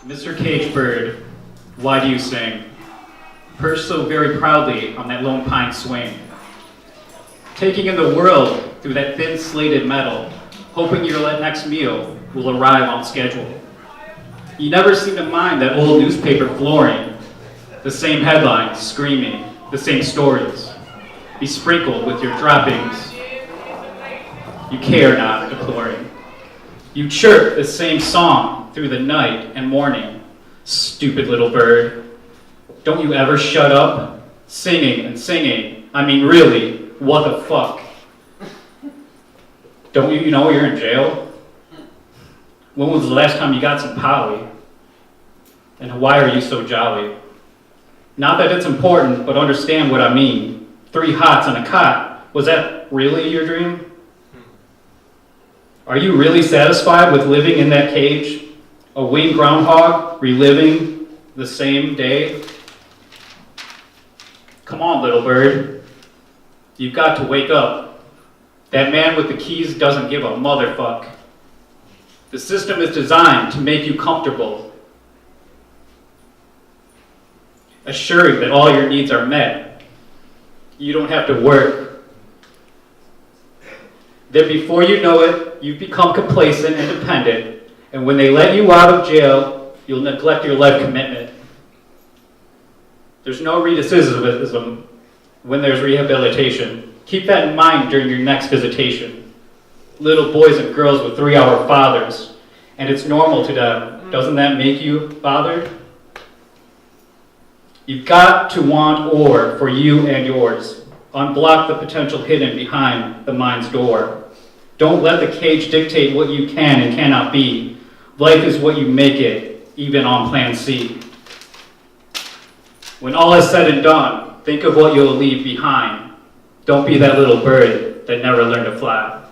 Mr. Cage Bird, why do you sing? Perched so very proudly on that lone pine swing, taking in the world through that thin slated metal, hoping your next meal will arrive on schedule. You never seem to mind that old newspaper flooring, the same headlines screaming, the same stories, besprinkled with your droppings. You care not, deploring. You chirp the same song through the night and morning. Stupid little bird. Don't you ever shut up? Singing and singing. I mean, really, what the fuck? Don't you know you're in jail? When was the last time you got some Polly? And why are you so jolly? Not that it's important, but understand what I mean. 3 hots and a cot. Was that really your dream? Are you really satisfied with living in that cage? A winged groundhog, reliving the same day? Come on, little bird. You've got to wake up. That man with the keys doesn't give a motherfuck. The system is designed to make you comfortable, assuring that all your needs are met. You don't have to work. Then before you know it, you've become complacent and dependent, and when they let you out of jail, you'll neglect your life commitment. There's no recidivism when there's rehabilitation. Keep that in mind during your next visitation. Little boys and girls with 3-hour fathers, and it's normal to them. Doesn't that make you bothered? You've got to want or for you and yours. Unblock the potential hidden behind the mind's door. Don't let the cage dictate what you can and cannot be. Life is what you make it, even on plan C. When all is said and done, think of what you'll leave behind. Don't be that little bird that never learned to fly.